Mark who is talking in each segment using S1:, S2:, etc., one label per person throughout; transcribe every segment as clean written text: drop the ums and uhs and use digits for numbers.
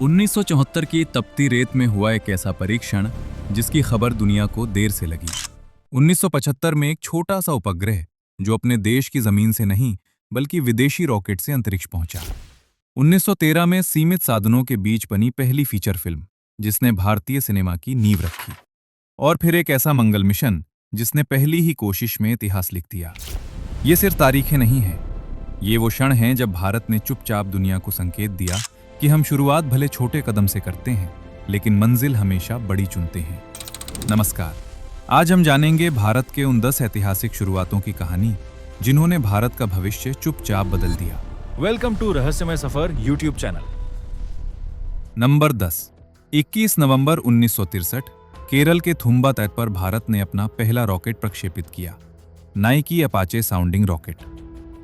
S1: 1974 की तपती रेत में हुआ एक ऐसा परीक्षण जिसकी खबर दुनिया को देर से लगी। 1975 में एक छोटा सा उपग्रह जो अपने देश की जमीन से नहीं बल्कि विदेशी रॉकेट से अंतरिक्ष पहुंचा। 1913 में सीमित साधनों के बीच बनी पहली फीचर फिल्म जिसने भारतीय सिनेमा की नींव रखी। और फिर एक ऐसा मंगल मिशन जिसने पहली ही कोशिश में इतिहास लिख दिया। ये सिर्फ तारीखें नहीं हैं, ये वो क्षण हैं जब भारत ने चुपचाप दुनिया को संकेत दिया कि हम शुरुआत भले छोटे कदम से करते हैं लेकिन मंजिल हमेशा बड़ी चुनते हैं। नमस्कार, आज हम जानेंगे भारत के उन 10 ऐतिहासिक शुरुआतों की कहानी जिन्होंने भारत का भविष्य चुपचाप बदल दिया।
S2: वेलकम टू रहस्यमय सफर यूट्यूब चैनल।
S1: नंबर 10। 21 नवंबर 1963 केरल के थुम्बा तट पर भारत ने अपना पहला रॉकेट प्रक्षेपित किया, नाइकी अपाचे साउंडिंग रॉकेट।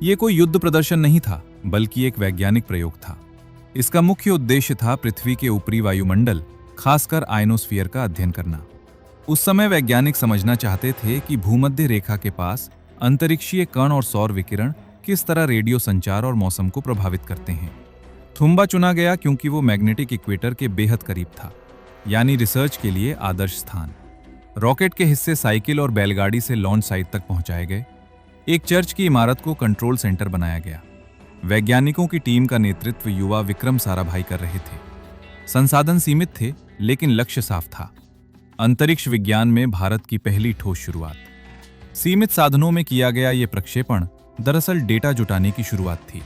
S1: ये कोई युद्ध प्रदर्शन नहीं था बल्कि एक वैज्ञानिक प्रयोग था। इसका मुख्य उद्देश्य था पृथ्वी के ऊपरी वायुमंडल, खासकर आयनोस्फीयर का अध्ययन करना। उस समय वैज्ञानिक समझना चाहते थे कि भूमध्य रेखा के पास अंतरिक्षीय कण और सौर विकिरण किस तरह रेडियो संचार और मौसम को प्रभावित करते हैं। थुम्बा चुना गया क्योंकि वो मैग्नेटिक इक्वेटर के बेहद करीब था, यानी रिसर्च के लिए आदर्श स्थान। रॉकेट के हिस्से साइकिल और बैलगाड़ी से लॉन्च साइट तक पहुंचाए गए। एक चर्च की इमारत को कंट्रोल सेंटर बनाया गया। वैज्ञानिकों की टीम का नेतृत्व युवा विक्रम साराभाई कर रहे थे। संसाधन सीमित थे लेकिन लक्ष्य साफ था, अंतरिक्ष विज्ञान में भारत की पहली ठोस शुरुआत। सीमित साधनों में किया गया ये प्रक्षेपण दरअसल डेटा जुटाने की शुरुआत थी,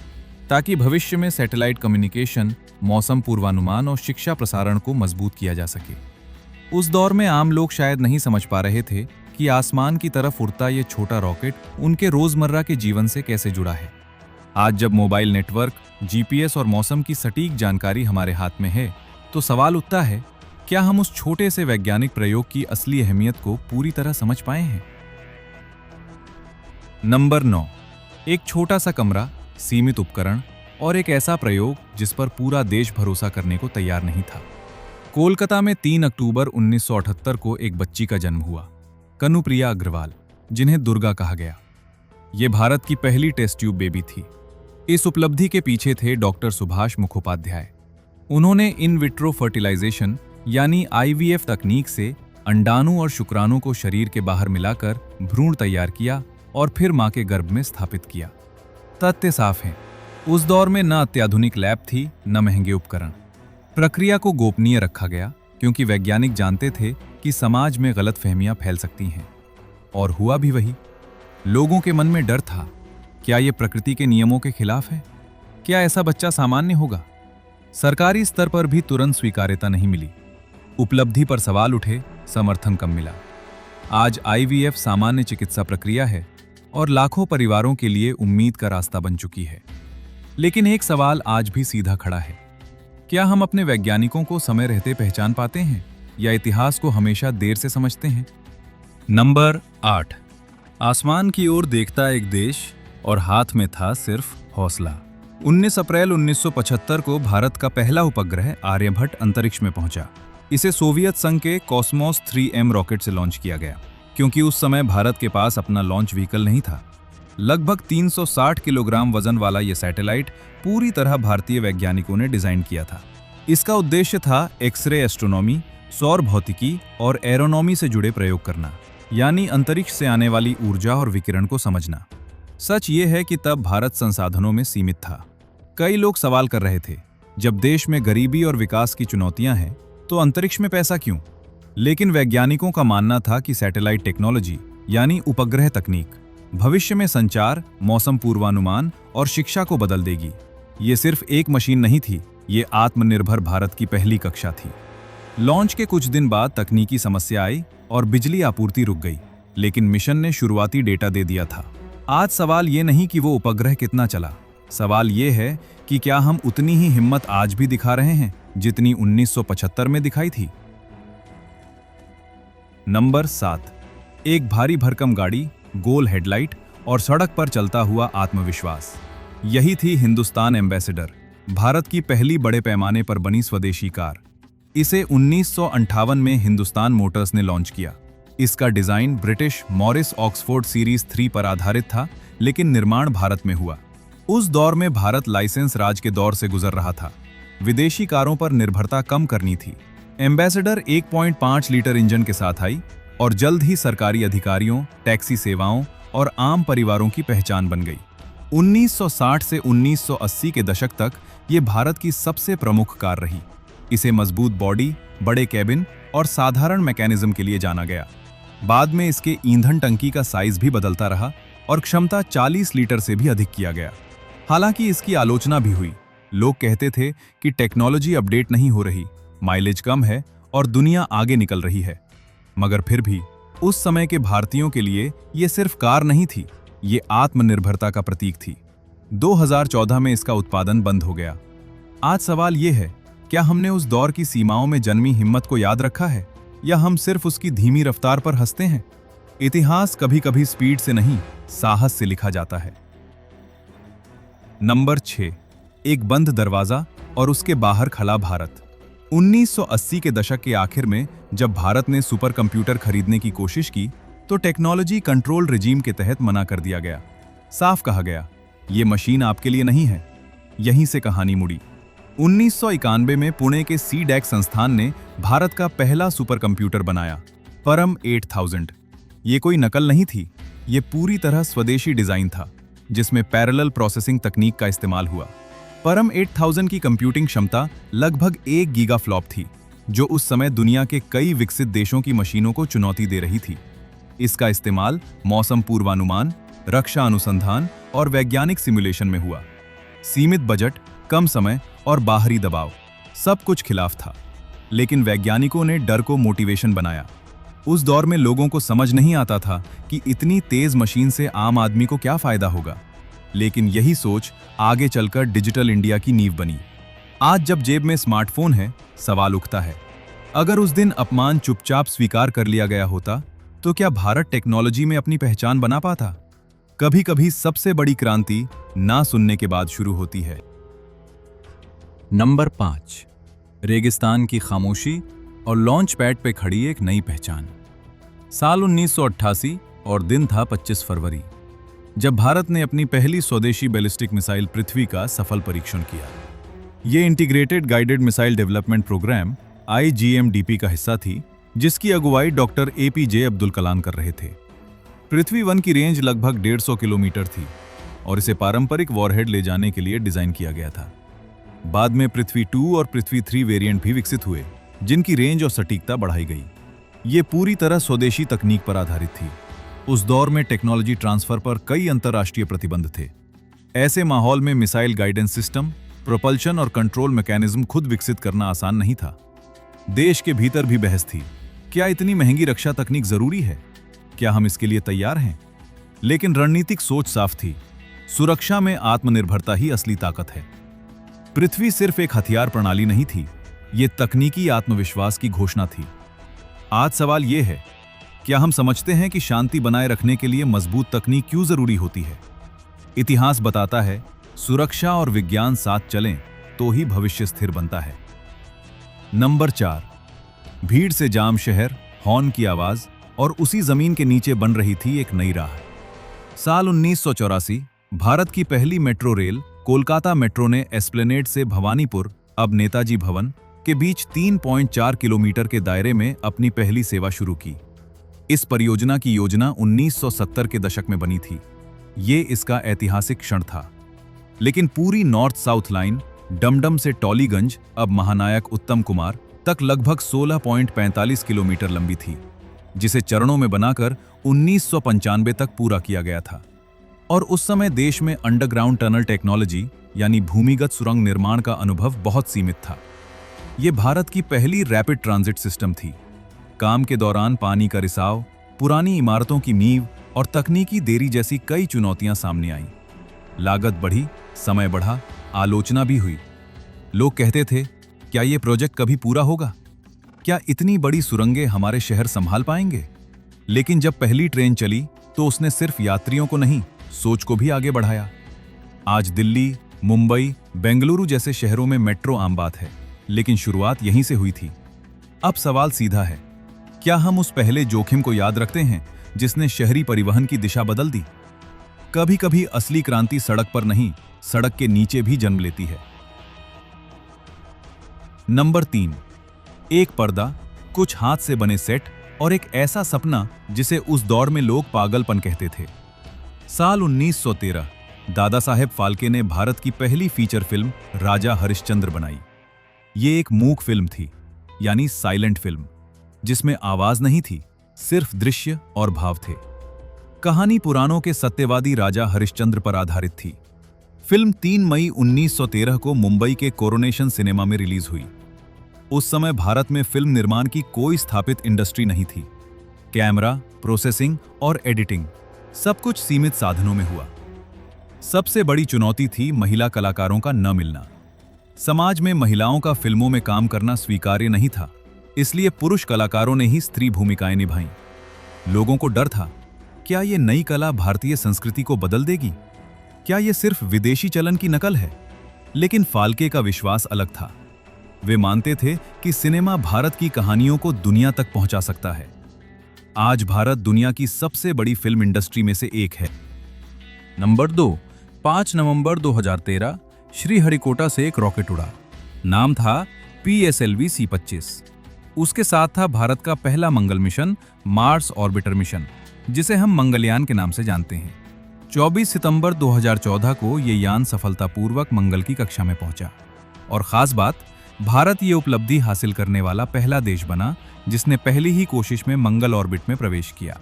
S1: ताकि भविष्य में सैटेलाइट कम्युनिकेशन, मौसम पूर्वानुमान और शिक्षा प्रसारण को मजबूत किया जा सके। उस दौर में आम लोग शायद नहीं समझ पा रहे थे कि आसमान की तरफ उड़ता ये छोटा रॉकेट उनके रोजमर्रा के जीवन से कैसे जुड़ा है। आज जब मोबाइल नेटवर्क, जीपीएस और मौसम की सटीक जानकारी हमारे हाथ में है, तो सवाल उठता है, क्या हम उस छोटे से वैज्ञानिक प्रयोग की असली अहमियत को पूरी तरह समझ पाए हैं? नंबर 9। एक छोटा सा कमरा, सीमित उपकरण और एक ऐसा प्रयोग जिस पर पूरा देश भरोसा करने को तैयार नहीं था। कोलकाता में 3 अक्टूबर 1978 को एक बच्ची का जन्म हुआ, कनुप्रिया अग्रवाल, जिन्हें दुर्गा कहा गया। ये भारत की पहली टेस्ट ट्यूब बेबी थी। इस उपलब्धि के पीछे थे डॉक्टर सुभाष मुखोपाध्याय। उन्होंने इन विट्रो फर्टिलाइजेशन यानी आईवीएफ तकनीक से अंडाणु और शुक्राणु को शरीर के बाहर मिलाकर भ्रूण तैयार किया और फिर मां के गर्भ में स्थापित किया। तथ्य साफ हैं, उस दौर में न अत्याधुनिक लैब थी न महंगे उपकरण। प्रक्रिया को गोपनीय रखा गया क्योंकि वैज्ञानिक जानते थे कि समाज में गलतफहमियां फैल सकती हैं। और हुआ भी वही। लोगों के मन में डर था, क्या ये प्रकृति के नियमों के खिलाफ है? क्या ऐसा बच्चा सामान्य होगा? सरकारी स्तर पर भी तुरंत स्वीकार्यता नहीं मिली। उपलब्धि पर सवाल उठे, समर्थन कम मिला। आज आईवीएफ सामान्य चिकित्सा प्रक्रिया है और लाखों परिवारों के लिए उम्मीद का रास्ता बन चुकी है। लेकिन एक सवाल आज भी सीधा खड़ा है, क्या हम अपने वैज्ञानिकों को समय रहते पहचान पाते हैं या इतिहास को हमेशा देर से समझते हैं? नंबर 8। आसमान की ओर देखता एक देश और हाथ में था सिर्फ हौसला। 19 अप्रैल 1975 को भारत का पहला उपग्रह आर्यभट्ट अंतरिक्ष में पहुंचा। इसे सोवियत संघ के कॉस्मोस 3M रॉकेट से लॉन्च किया गया, क्योंकि उस समय भारत के पास अपना लॉन्च व्हीकल नहीं था। लगभग 360 किलोग्राम वजन वाला यह सैटेलाइट पूरी तरह भारतीय वैज्ञानिकों ने डिजाइन किया था। इसका उद्देश्य था एक्सरे एस्ट्रोनॉमी, सौर भौतिकी और एरोनॉमी से जुड़े प्रयोग करना, यानी अंतरिक्ष से आने वाली ऊर्जा और विकिरण को समझना। सच ये है कि तब भारत संसाधनों में सीमित था। कई लोग सवाल कर रहे थे, जब देश में गरीबी और विकास की चुनौतियां हैं तो अंतरिक्ष में पैसा क्यों? लेकिन वैज्ञानिकों का मानना था कि सैटेलाइट टेक्नोलॉजी यानी उपग्रह तकनीक भविष्य में संचार, मौसम पूर्वानुमान और शिक्षा को बदल देगी। ये सिर्फ एक मशीन नहीं थी, ये आत्मनिर्भर भारत की पहली कक्षा थी। लॉन्च के कुछ दिन बाद तकनीकी समस्या आई और बिजली आपूर्ति रुक गई, लेकिन मिशन ने शुरुआती डेटा दे दिया था। आज सवाल ये नहीं कि वो उपग्रह कितना चला, सवाल ये है कि क्या हम उतनी ही हिम्मत आज भी दिखा रहे हैं जितनी 1975 में दिखाई थी। नंबर 7। एक भारी भरकम गाड़ी, गोल हेडलाइट और सड़क पर चलता हुआ आत्मविश्वास। यही थी हिंदुस्तान एम्बेसडर, भारत की पहली बड़े पैमाने पर बनी स्वदेशी कार। इसे 1958 में हिंदुस्तान मोटर्स ने लॉन्च किया। इसका design British Morris Oxford series 3 पर आधारित था, लेकिन निर्माण भारत में हुआ। उस दौर में भारत लाइसेंस राज के दौर से गुजर रहा था। विदेशी कारों पर निर्भरता कम करनी थी। एम्बेसडर 1.5 लीटर इंजन के साथ आई और जल्द ही सरकारी अधिकारियों, टैक्सी सेवाओं और आम परिवारों की पहचान बन गई। 1960 से 1980 के दशक तक ये भारत की सबसे प्रमुख कार रही। इसे मजबूत बॉडी, बड़े कैबिन और साधारण मैकेनिज्म के लिए जाना गया। बाद में इसके ईंधन टंकी का साइज भी बदलता रहा और क्षमता 40 लीटर से भी अधिक किया गया। हालांकि इसकी आलोचना भी हुई। लोग कहते थे कि टेक्नोलॉजी अपडेट नहीं हो रही, माइलेज कम है और दुनिया आगे निकल रही है। मगर फिर भी उस समय के भारतीयों के लिए ये सिर्फ कार नहीं थी, ये आत्मनिर्भरता का प्रतीक थी। 2014 में इसका उत्पादन बंद हो गया। आज सवाल ये है, क्या हमने उस दौर की सीमाओं में जन्मी हिम्मत को याद रखा है या हम सिर्फ उसकी धीमी रफ्तार पर हंसते हैं? इतिहास कभी कभी स्पीड से नहीं, साहस से लिखा जाता है। नंबर 6, एक बंद दरवाजा और उसके बाहर खड़ा भारत। 1980 के दशक के आखिर में जब भारत ने सुपर कंप्यूटर खरीदने की कोशिश की तो टेक्नोलॉजी कंट्रोल रिजीम के तहत मना कर दिया गया। साफ कहा गया, ये मशीन आपके लिए नहीं है। यहीं से कहानी मुड़ी। 1991 में पुणे के सीडैक संस्थान ने भारत का पहला सुपर कंप्यूटर बनाया, परम 8000। ये कोई नकल नहीं थी, ये पूरी तरह स्वदेशी डिजाइन था जिसमें पैरेलल प्रोसेसिंग तकनीक का इस्तेमाल हुआ। परम 8000 की कंप्यूटिंग क्षमता लगभग 1 गीगाफ्लॉप थी, जो उस समय दुनिया के कई विकसित देशों की मशीनों को चुनौती दे रही थी। इसका इस्तेमाल मौसम पूर्वानुमान, रक्षा अनुसंधान और वैज्ञानिक सिमुलेशन में हुआ। सीमित बजट, कम समय और बाहरी दबाव, सब कुछ खिलाफ था। लेकिन वैज्ञानिकों ने डर को मोटिवेशन बनाया। उस दौर में लोगों को समझ नहीं आता था कि इतनी तेज मशीन से आम आदमी को क्या फायदा होगा। लेकिन यही सोच आगे चलकर डिजिटल इंडिया की नींव बनी। आज जब जेब में स्मार्टफोन है, सवाल उठता है, अगर उस दिन अपमान चुपचाप स्वीकार कर लिया गया होता तो क्या भारत टेक्नोलॉजी में अपनी पहचान बना पाता? कभी कभी सबसे बड़ी क्रांति ना सुनने के बाद शुरू होती है। नंबर 5, रेगिस्तान की खामोशी और लॉन्च पैड पे खड़ी एक नई पहचान। साल 1988 और दिन था 25 फरवरी, जब भारत ने अपनी पहली स्वदेशी बैलिस्टिक मिसाइल पृथ्वी का सफल परीक्षण किया। ये integrated guided missile development programme IGMDP का हिस्सा थी, जिसकी अगुवाई डॉक्टर APJ अब्दुल कलाम कर रहे थे। पृथ्वी 1 की रेंज लगभग 150 किलोमीटर थी और इसे पारंपरिक वॉरहेड ले जाने के लिए डिजाइन किया गया था। बाद में पृथ्वी 2 और पृथ्वी 3 वेरिएंट भी विकसित हुए, जिनकी रेंज और सटीकता बढ़ाई गई। ये पूरी तरह स्वदेशी तकनीक पर आधारित थी। उस दौर में टेक्नोलॉजी ट्रांसफर पर कई अंतर्राष्ट्रीय प्रतिबंध थे। ऐसे माहौल में मिसाइल गाइडेंस सिस्टम, प्रोपल्शन और कंट्रोल मैकेनिज्म खुद विकसित करना आसान नहीं था। देश के भीतर भी बहस थी, क्या इतनी महंगी रक्षा तकनीक जरूरी है? क्या हम इसके लिए तैयार हैं? लेकिन रणनीतिक सोच साफ थी, सुरक्षा में आत्मनिर्भरता ही असली ताकत है। पृथ्वी सिर्फ एक हथियार प्रणाली नहीं थी, ये तकनीकी आत्मविश्वास की घोषणा थी। आज सवाल यह है, क्या हम समझते हैं कि शांति बनाए रखने के लिए मजबूत तकनीक क्यों जरूरी होती है? इतिहास बताता है, सुरक्षा और विज्ञान साथ चलें तो ही भविष्य स्थिर बनता है। नंबर 4, भीड़ से जाम शहर, हॉर्न की आवाज और उसी जमीन के नीचे बन रही थी एक नई राह। साल 1984, भारत की पहली मेट्रो रेल कोलकाता मेट्रो ने एस्प्लेनेड से भवानीपुर, अब नेताजी भवन, के बीच 3.4 किलोमीटर के दायरे में अपनी पहली सेवा शुरू की। इस परियोजना की योजना 1970 के दशक में बनी थी। ये इसका ऐतिहासिक क्षण था। लेकिन पूरी नॉर्थ साउथ लाइन डमडम से टॉलीगंज, अब महानायक उत्तम कुमार, तक लगभग 16.45 किलोमीटर लंबी थी, जिसे चरणों में बनाकर 1995 तक पूरा किया गया था। और उस समय देश में अंडरग्राउंड टनल टेक्नोलॉजी यानी भूमिगत सुरंग निर्माण का अनुभव बहुत सीमित था। ये भारत की पहली रैपिड ट्रांजिट सिस्टम थी। काम के दौरान पानी का रिसाव, पुरानी इमारतों की नींव और तकनीकी देरी जैसी कई चुनौतियां सामने आईं। लागत बढ़ी, समय बढ़ा, आलोचना भी हुई। लोग कहते थे, क्या ये प्रोजेक्ट कभी पूरा होगा? क्या इतनी बड़ी सुरंगें हमारे शहर संभाल पाएंगे? लेकिन जब पहली ट्रेन चली तो उसने सिर्फ यात्रियों को नहीं, सोच को भी आगे बढ़ाया। आज दिल्ली, मुंबई, बेंगलुरु जैसे शहरों में मेट्रो आम बात है, लेकिन शुरुआत यहीं से हुई थी। अब सवाल सीधा है, क्या हम उस पहले जोखिम को याद रखते हैं जिसने शहरी परिवहन की दिशा बदल दी? कभी कभी असली क्रांति सड़क पर नहीं, सड़क के नीचे भी जन्म लेती है। नंबर 3, एक पर्दा, कुछ हाथ से बने सेट और एक ऐसा सपना जिसे उस दौर में लोग पागलपन कहते थे। साल 1913 दादा साहेब फाल्के ने भारत की पहली फीचर फिल्म राजा हरिश्चंद्र बनाई। ये एक मूक फिल्म थी, यानी साइलेंट फिल्म, जिसमें आवाज नहीं थी, सिर्फ दृश्य और भाव थे। कहानी पुराणों के सत्यवादी राजा हरिश्चंद्र पर आधारित थी। फिल्म 3 मई 1913 को मुंबई के कोरोनेशन सिनेमा में रिलीज हुई। उस समय भारत में फिल्म निर्माण की कोई स्थापित इंडस्ट्री नहीं थी। कैमरा, प्रोसेसिंग और एडिटिंग सब कुछ सीमित साधनों में हुआ। सबसे बड़ी चुनौती थी महिला कलाकारों का न मिलना। समाज में महिलाओं का फिल्मों में काम करना स्वीकार्य नहीं था, इसलिए पुरुष कलाकारों ने ही स्त्री भूमिकाएं निभाईं। लोगों को डर था, क्या ये नई कला भारतीय संस्कृति को बदल देगी? क्या ये सिर्फ विदेशी चलन की नकल है? लेकिन फाल्के का विश्वास अलग था। वे मानते थे कि सिनेमा भारत की कहानियों को दुनिया तक पहुंचा सकता है। आज भारत दुनिया की सबसे बड़ी फिल्म इंडस्ट्री में से एक है।
S3: नंबर 2, 5 नवंबर 2013 श्रीहरिकोटा से एक रॉकेट उड़ा। नाम था PSLV C-25। उसके साथ था भारत का पहला मंगल मिशन, मार्स ऑर्बिटर मिशन, जिसे हम मंगलयान के नाम से जानते हैं। 24 सितंबर 2014 को ये यान सफलतापूर्वक मंगल की कक्षा में पहुंचा। और खास बात, भारत ये उपलब्धि हासिल करने वाला पहला देश बना जिसने पहली ही कोशिश में मंगल ऑर्बिट में प्रवेश किया।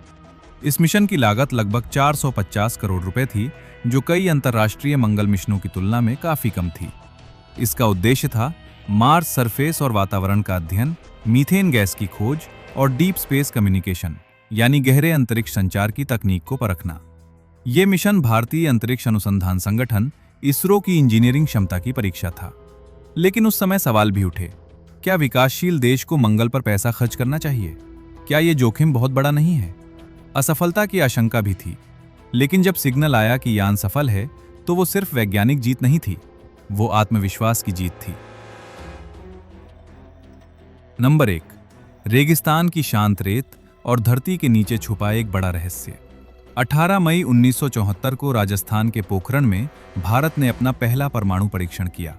S3: इस मिशन की लागत लगभग 450 करोड़ रुपए थी, जो कई अंतर्राष्ट्रीय मंगल मिशनों की तुलना में काफी कम थी। इसका उद्देश्य था मार्स सरफेस और वातावरण का अध्ययन, मीथेन गैस की खोज और डीप स्पेस कम्युनिकेशन यानी गहरे अंतरिक्ष संचार की तकनीक को परखना। ये मिशन भारतीय अंतरिक्ष अनुसंधान संगठन इसरो की इंजीनियरिंग क्षमता की परीक्षा था। लेकिन उस समय सवाल भी उठे, क्या विकासशील देश को मंगल पर पैसा खर्च करना चाहिए? क्या ये जोखिम बहुत बड़ा नहीं है? असफलता की आशंका भी थी। लेकिन जब सिग्नल आया कि यान सफल है, तो वो सिर्फ वैज्ञानिक जीत नहीं थी, वो आत्मविश्वास की जीत थी। नंबर 1, रेगिस्तान की शांत रेत और धरती के नीचे छुपा एक बड़ा रहस्य। 18 मई 1974 को राजस्थान के पोखरण में भारत ने अपना पहला परमाणु परीक्षण किया।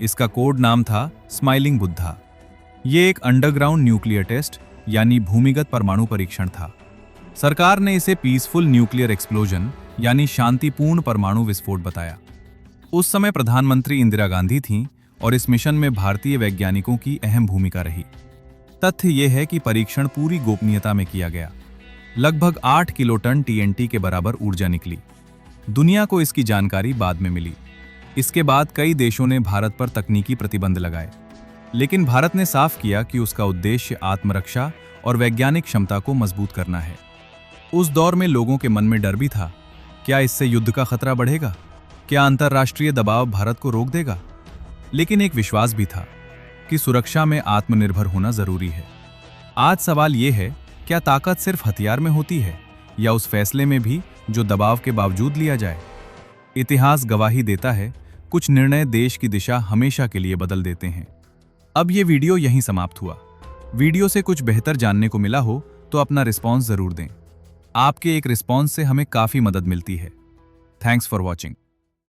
S3: इसका कोड नाम था स्माइलिंग बुद्धा। ये एक अंडरग्राउंड न्यूक्लियर टेस्ट यानी भूमिगत परमाणु परीक्षण था। सरकार ने इसे पीसफुल न्यूक्लियर एक्सप्लोजन यानी शांतिपूर्ण परमाणु विस्फोट बताया। उस समय प्रधानमंत्री इंदिरा गांधी थीं और इस मिशन में भारतीय वैज्ञानिकों की अहम भूमिका रही। तथ्य यह है कि परीक्षण पूरी गोपनीयता में किया गया। लगभग 8 किलोटन TNT के बराबर ऊर्जा निकली। दुनिया को इसकी जानकारी बाद में मिली। इसके बाद कई देशों ने भारत पर तकनीकी प्रतिबंध लगाए, लेकिन भारत ने साफ किया कि उसका उद्देश्य आत्मरक्षा और वैज्ञानिक क्षमता को मजबूत करना है। उस दौर में लोगों के मन में डर भी था, क्या इससे युद्ध का खतरा बढ़ेगा? क्या अंतर्राष्ट्रीय दबाव भारत को रोक देगा? लेकिन एक विश्वास भी था कि सुरक्षा में आत्मनिर्भर होना जरूरी है। आज सवाल यह है, क्या ताकत सिर्फ हथियार में होती है या उस फैसले में भी जो दबाव के बावजूद लिया जाए? इतिहास गवाही देता है, कुछ निर्णय देश की दिशा हमेशा के लिए बदल देते हैं। अब ये वीडियो यहीं समाप्त हुआ। वीडियो से कुछ बेहतर जानने को मिला हो तो अपना रिस्पॉन्स जरूर दें। आपके एक रिस्पॉन्स से हमें काफी मदद मिलती है। Thanks for watching.